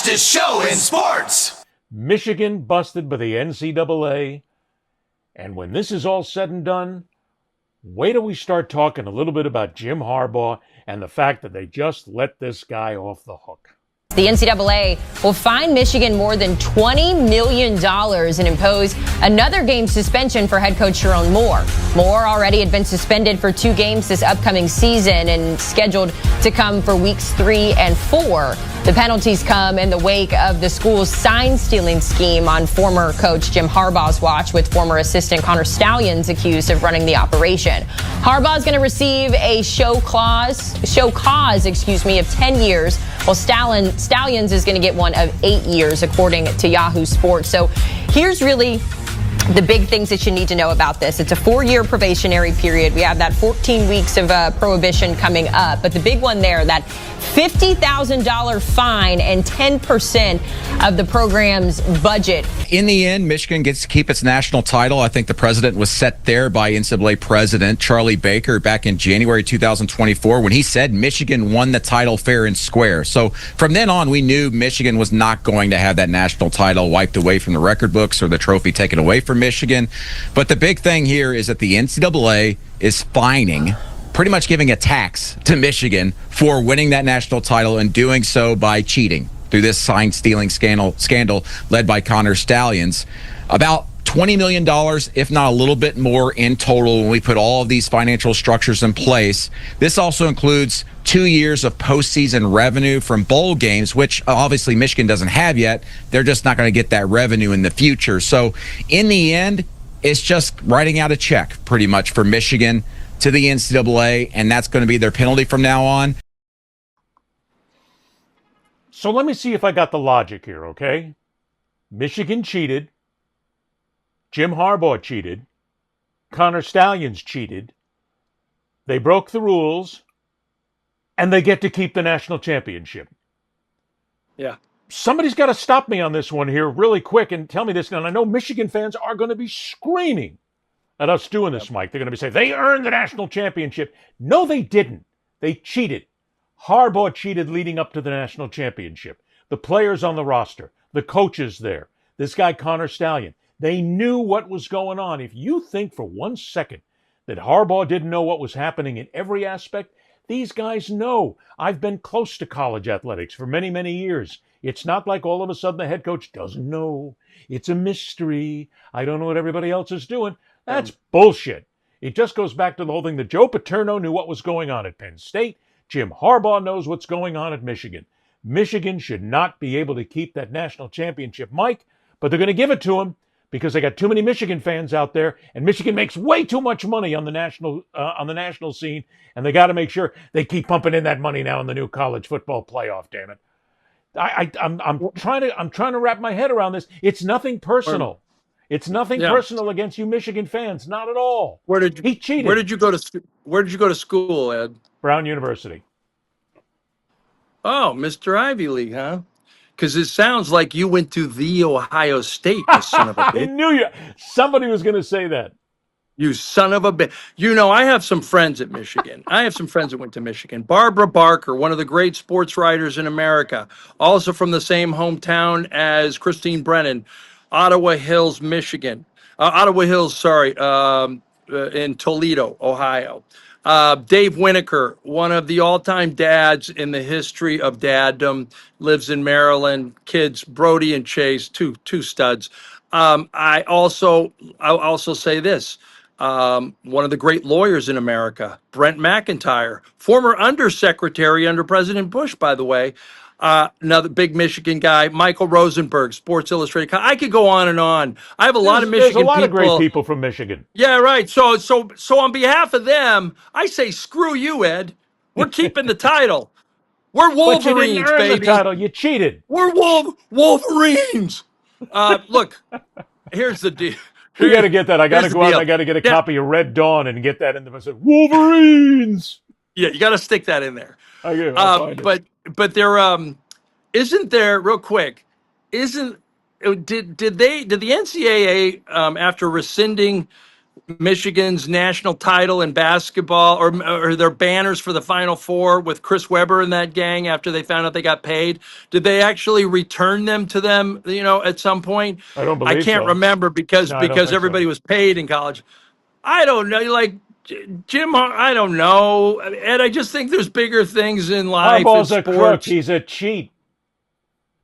fastest show in sports. Michigan busted by the NCAA. And when this is all said and done, wait till we start talking a little bit about Jim Harbaugh and the fact that they just let this guy off the hook. The NCAA will fine Michigan more than $20 million and impose another game suspension for head coach Sharon Moore. Moore already had been suspended for 2 games this upcoming season and scheduled to come for weeks 3 and 4. The penalties come in the wake of the school's sign-stealing scheme on former coach Jim Harbaugh's watch, with former assistant Connor Stallions accused of running the operation. Harbaugh is going to receive a show cause, of 10 years, while Stallions is going to get one of 8 years, according to Yahoo Sports. So here's really the big things that you need to know about this. It's a 4-year probationary period. We have that 14 weeks of prohibition coming up. But the big one there, that $50,000 fine and 10% of the program's budget. In the end, Michigan gets to keep its national title. I think the precedent was set there by NCAA President Charlie Baker back in January 2024 when he said Michigan won the title fair and square. So from then on, we knew Michigan was not going to have that national title wiped away from the record books or the trophy taken away from Michigan. But the big thing here is that the NCAA is fining, pretty much giving a tax to Michigan for winning that national title and doing so by cheating through this sign-stealing scandal led by Connor Stallions. About $20 million, if not a little bit more in total when we put all of these financial structures in place. This also includes 2 years of postseason revenue from bowl games, which obviously Michigan doesn't have yet. They're just not going to get that revenue in the future. So in the end, it's just writing out a check pretty much for Michigan to the NCAA, and that's going to be their penalty from now on. So let me see if I got the logic here, okay? Michigan cheated. Jim Harbaugh cheated. Connor Stallions cheated. They broke the rules, and they get to keep the national championship. Yeah. Somebody's got to stop me on this one here really quick and tell me this. And I know Michigan fans are going to be screaming at us doing this, Mike. They're going to be saying, they earned the national championship. No, they didn't. They cheated. Harbaugh cheated leading up to the national championship. The players on the roster, the coaches there, this guy Connor Stallion, they knew what was going on. If you think for 1 second that Harbaugh didn't know what was happening in every aspect, these guys know. I've been close to college athletics for many, many years. It's not like all of a sudden the head coach doesn't know. It's a mystery. I don't know what everybody else is doing. That's bullshit. It just goes back to the whole thing that Joe Paterno knew what was going on at Penn State. Jim Harbaugh knows what's going on at Michigan. Michigan should not be able to keep that national championship, Mike, but they're going to give it to them because they got too many Michigan fans out there, and Michigan makes way too much money on the national scene, and they got to make sure they keep pumping in that money now in the new college football playoff. Damn it! I'm trying to wrap my head around this. It's nothing personal. It's nothing personal against you Michigan fans, not at all. He cheated. Where did you go to school, Ed? Brown University. Oh, Mr. Ivy League, huh? Because it sounds like you went to the Ohio State, you son of a bitch. I knew somebody was going to say that. You son of a bitch. You know, I have some friends at Michigan. I have some friends that went to Michigan. Barbara Barker, one of the great sports writers in America, also from the same hometown as Christine Brennan, Ottawa Hills, Michigan. In Toledo, Ohio. Dave Winokur, one of the all-time dads in the history of daddom, lives in Maryland. Kids, Brody and Chase, two studs. I'll also say this. One of the great lawyers in America, Brent McIntyre, former undersecretary under President Bush, by the way. Another big Michigan guy, Michael Rosenberg, Sports Illustrated. I could go on and on. I have a lot of Michigan people. There's a lot of great people from Michigan. Yeah, right. So on behalf of them, I say screw you, Ed. We're keeping the title. We're Wolverines, but you didn't earn baby. The title. You cheated. We're Wolverines. Look, here's the deal. You got to get that. I got to go out and I got to get a copy of Red Dawn and get that in the Wolverines. Yeah, you got to stick that in there. I'll find it. But there isn't there real quick. Did the NCAA after rescinding Michigan's national title in basketball, or their banners for the Final Four with Chris Webber and that gang after they found out they got paid? Did they actually return them to them, at some point? I don't I believe can't so. remember because No, I don't think so. everybody was paid in college. I don't know, like Jim, I don't know. And I just think there's bigger things in life and Harbaugh's a crook. sports. He's a cheat.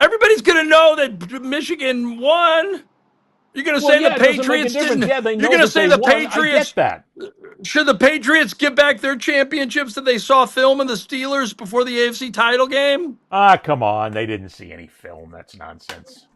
Everybody's going to know that Michigan won. You're going to Well, say the yeah, it doesn't make a Patriots difference. didn't. Yeah, they You're know going to that say they the won. I get Patriots. that. Should the Patriots give back their championships that they saw film of the Steelers before the AFC title game? Ah, come on. They didn't see any film. That's nonsense.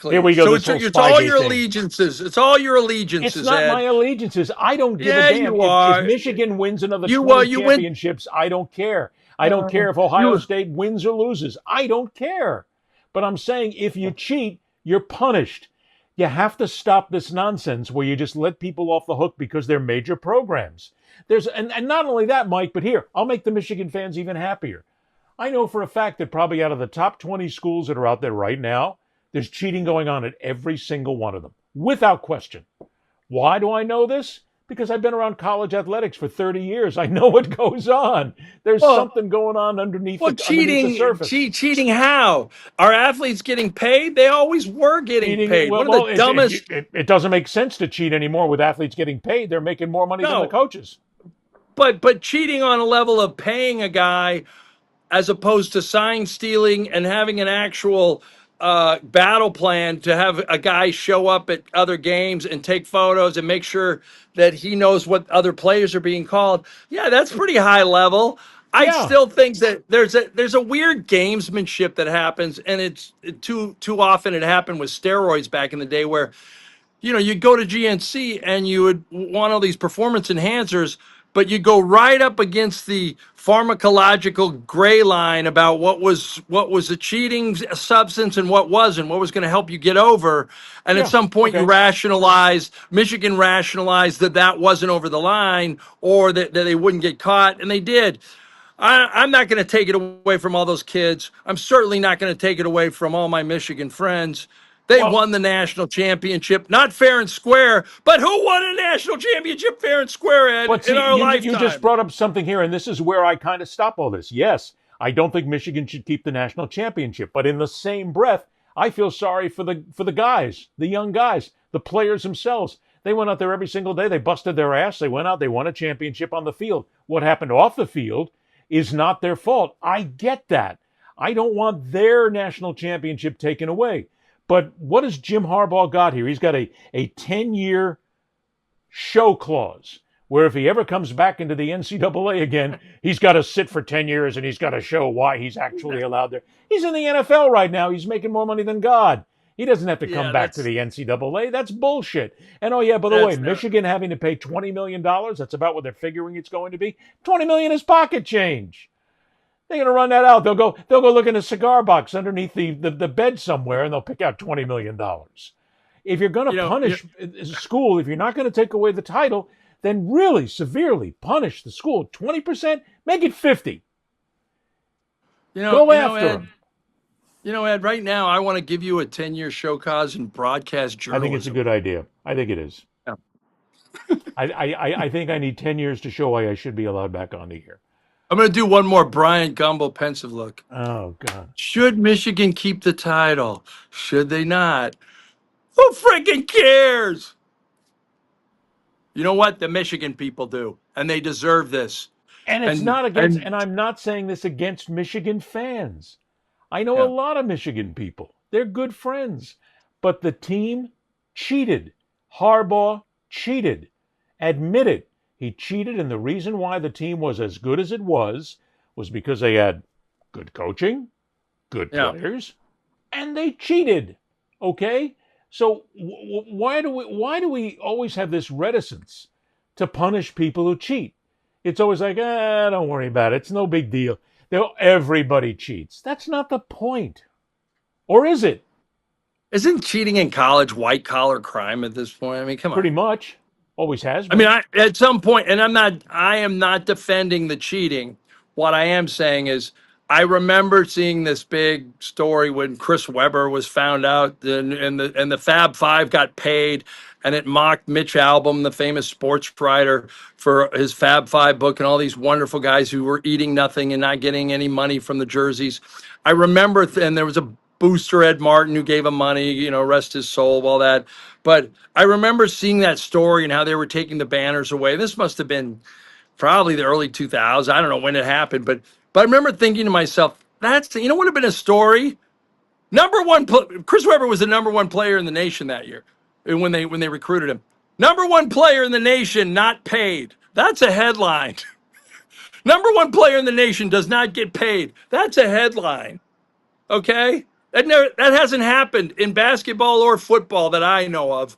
Here Exactly. we go, So this it's, whole it's all Spygate your thing. allegiances. It's all your It's allegiances, not my Ed. allegiances. I don't give a Yeah, damn. you If are. Michigan wins another You 20 you went. championships, I don't care. I don't care if Ohio You, State wins or loses. I don't care. But I'm saying if you cheat, you're punished. You have to stop this nonsense where you just let people off the hook because they're major programs. And not only that, Mike, but here, I'll make the Michigan fans even happier. I know for a fact that probably out of the top 20 schools that are out there right now, there's cheating going on at every single one of them, without question. Why do I know this? Because I've been around college athletics for 30 years. I know what goes on. There's well, something going on underneath well, underneath the cheating, surface. cheating. How are athletes getting paid? They always were getting Cheating, paid. well, One of the dumbest. it doesn't make sense to cheat anymore with athletes getting paid. They're making more money than the No, coaches. but cheating on a level of paying a guy as opposed to sign stealing and having an actual battle plan to have a guy show up at other games and take photos and make sure that he knows what other players are being called. Yeah, that's pretty high level. I Yeah, still think that there's a weird gamesmanship that happens, and too often it happened with steroids back in the day where you'd go to GNC and you would want all these performance enhancers, but you go right up against the pharmacological gray line about what was a cheating substance and what wasn't, what was going to help you get over. And at yeah, some point, okay. Michigan rationalized that wasn't over the line, or that they wouldn't get caught, and they did. I'm not going to take it away from all those kids. I'm certainly not going to take it away from all my Michigan friends. They Well, won the national championship, not fair and square, but who won a national championship fair and square, Ed, but in see, our you just lifetime? brought up something here, and this is where I kind of stop all this. Yes, I don't think Michigan should keep the national championship, but in the same breath, I feel sorry for the guys, the young guys, the players themselves. They went out there every single day. They busted their ass. They went out. They won a championship on the field. What happened off the field is not their fault. I get that. I don't want their national championship taken away. But what has Jim Harbaugh got here? He's got a 10-year show clause where if he ever comes back into the NCAA again, he's got to sit for 10 years and he's got to show why he's actually allowed there. He's in the NFL right now. He's making more money than God. He doesn't have to come Yeah, back to the NCAA. That's bullshit. And oh yeah, by the way, that's Michigan having to pay $20 million, that's about what they're figuring it's going to be. $20 million is pocket change. They're going to run that out. They'll go look in a cigar box underneath the bed somewhere and they'll pick out $20 million. If you're going you to know, punish a school, if you're not going to take away the title, then really severely punish the school. 20%, make it 50. Go after Ed. them. Ed. Right now, I want to give you a 10-year show cause in broadcast I think it's a journalism. good idea. I think it is. Yeah. I think I need 10 years to show why I should be allowed back on the air. I'm going to do one more Brian Gumble pensive look. Oh, God. Should Michigan keep the title? Should they not? Who freaking cares? You know what? The Michigan people do, and they deserve this. And it's And not against, and and I'm not saying this against Michigan fans. I know a yeah, lot of Michigan people. They're good friends. But the team cheated. Harbaugh cheated. Admit it. He cheated, and the reason why the team was as good as it was because they had good coaching, good yeah. players, and they cheated. Okay? So why do we always have this reticence to punish people who cheat? It's always like, don't worry about it. It's no big deal. Everybody cheats. That's not the point. Or is it? Isn't cheating in college white collar crime at this point? I mean, come Pretty on. much. Always has I been. mean, at some point, and I am not defending the cheating. What I am saying is, I remember seeing this big story when Chris Webber was found out, and the Fab Five got paid, and it mocked Mitch Albom, the famous sports writer, for his Fab Five book, and all these wonderful guys who were eating nothing and not getting any money from the jerseys. I remember, and there was a booster, Ed Martin, who gave him money, rest his soul, all that. But I remember seeing that story and how they were taking the banners away. This must have been probably the early 2000s. I don't know when it happened, but I remember thinking to myself, would have been a story. Chris Webber was the number one player in the nation that year when they recruited him. Number one player in the nation, not paid. That's a headline. Number one player in the nation does not get paid. That's a headline. Okay? That hasn't happened in basketball or football that I know of.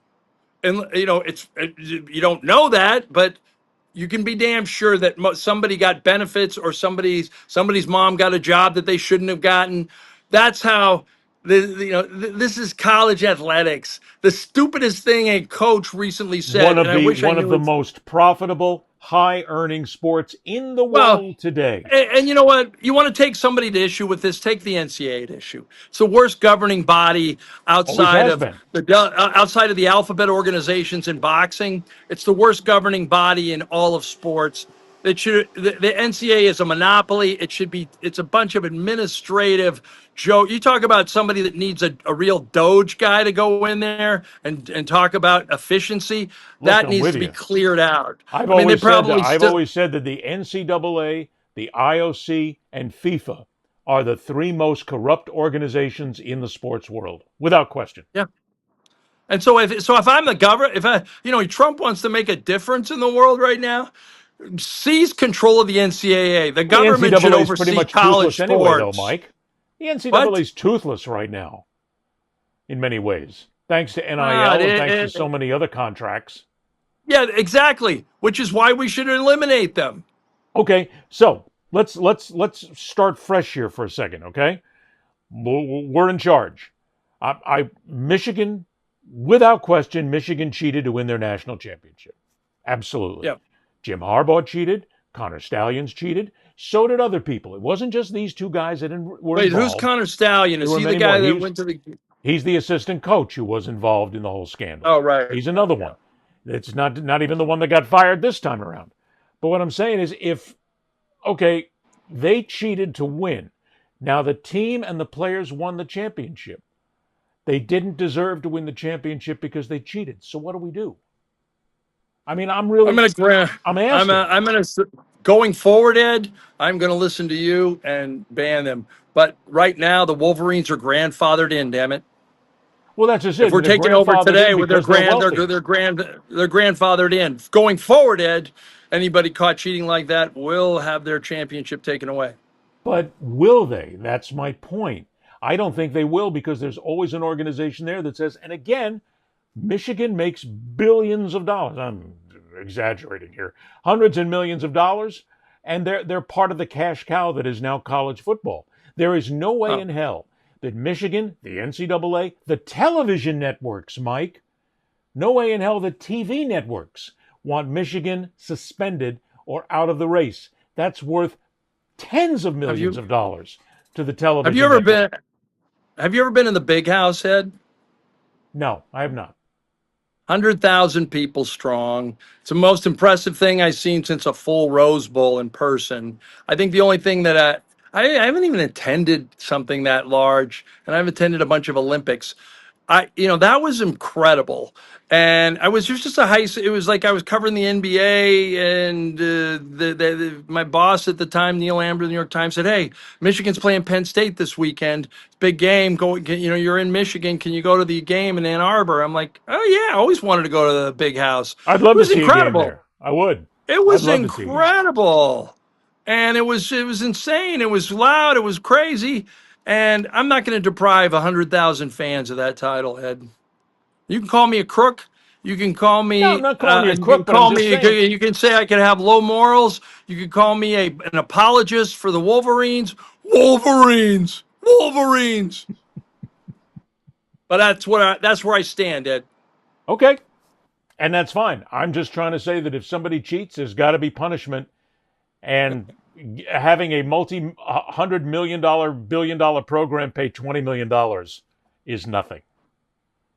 And you don't know that, but you can be damn sure that somebody got benefits, or somebody's mom got a job that they shouldn't have gotten. That's how this is college athletics. The stupidest thing a coach recently said, one of the most profitable, high-earning sports in the world today. And you know what? You want to take somebody to issue with this? Take the NCAA to issue. It's the worst governing body outside of the alphabet organizations in boxing. It's the worst governing body in all of sports. The NCAA is a monopoly. It's a bunch of administrative joke. You talk about somebody that needs a real Doge guy to go in there and talk about efficiency. That needs to be cleared out. I've always said that the NCAA, the IOC, and FIFA are the three most corrupt organizations in the sports world, without question. Yeah. And so if I'm the governor, Trump wants to make a difference in the world right now, seize control of the NCAA. The government should oversee college sports. Anyway, though, Mike. The NCAA is toothless right now, in many ways, thanks to NIL and thanks to so many other contracts. Yeah, exactly. Which is why we should eliminate them. Okay, so let's start fresh here for a second. Okay, we're in charge. Michigan, without question, Michigan cheated to win their national championship. Absolutely. Yeah. Jim Harbaugh cheated. Connor Stallions cheated. So did other people. It wasn't just these two guys that were Wait, involved. who's Connor Stallion? Is he the guy that went to the... He's the assistant coach who was involved in the whole scandal. Oh, right. He's another one. It's not even the one that got fired this time around. But what I'm saying is they cheated to win. Now the team and the players won the championship. They didn't deserve to win the championship because they cheated. So what do we do? I mean, going forward, Ed, I'm going to listen to you and ban them. But right now, the Wolverines are grandfathered in, damn it. Well, that's just it. If we're taking over today with they're grandfathered in. Going forward, Ed, anybody caught cheating like that will have their championship taken away. But will they? That's my point. I don't think they will, because there's always an organization there that says, and again, Michigan makes billions of dollars. I'm exaggerating here. Hundreds and millions of dollars, and they're part of the cash cow that is now college football. There is no way in hell that Michigan, the NCAA, the television networks, Mike, no way in hell that TV networks want Michigan suspended or out of the race. That's worth tens of millions of dollars to the television network. Have you ever been in the Big House, Ed? No, I have not. 100,000 people strong. It's the most impressive thing I've seen since a full Rose Bowl in person. I think the only thing that I haven't even attended something that large, and I've attended a bunch of Olympics. That was incredible. And it was like I was covering the NBA, and my boss at the time, Neil Amber of the New York Times, said, "Hey, Michigan's playing Penn State this weekend. Big game. You're in Michigan. Can you go to the game in Ann Arbor?" I'm like, "Oh yeah, I always wanted to go to the Big House." I'd love to see a game there. I would. It was incredible. And it was insane. It was loud. It was crazy. And I'm not going to deprive 100,000 fans of that title, Ed. You can call me a crook. You can call me. No, I'm not calling you a crook. You can say I can have low morals. You can call me an apologist for the Wolverines. Wolverines. But that's where I stand, Ed. Okay, and that's fine. I'm just trying to say that if somebody cheats, there's got to be punishment. And having a multi-$100 million, billion-dollar program pay $20 million is nothing.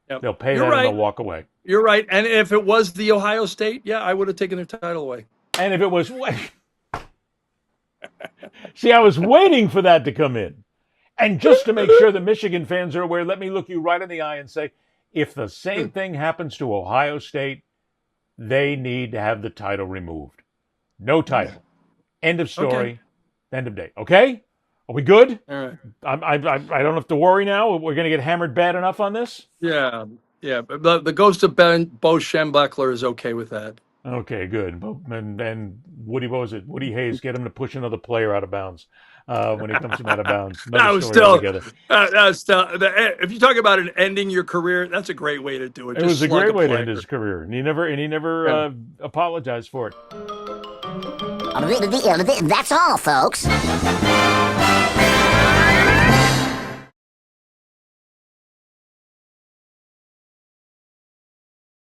Yep. They'll pay You're that right. and they'll walk away. You're right. And if it was the Ohio State, yeah, I would have taken their title away. And if it was... See, I was waiting for that to come in. And just to make sure the Michigan fans are aware, let me look you right in the eye and say, if the same thing happens to Ohio State, they need to have the title removed. No title. End of story. Okay. End of day. Okay? Are we good? All right. I don't have to worry now. We're going to get hammered bad enough on this? Yeah. Yeah. But the ghost of Bo Schembechler is okay with that. Okay, good. And Woody, what was it? Woody Hayes, get him to push another player out of bounds when he comes from out of bounds. That was still, if you talk about it ending your career, that's a great way to do it. It was a great way to end his career, and he never apologized for it. That's all, folks.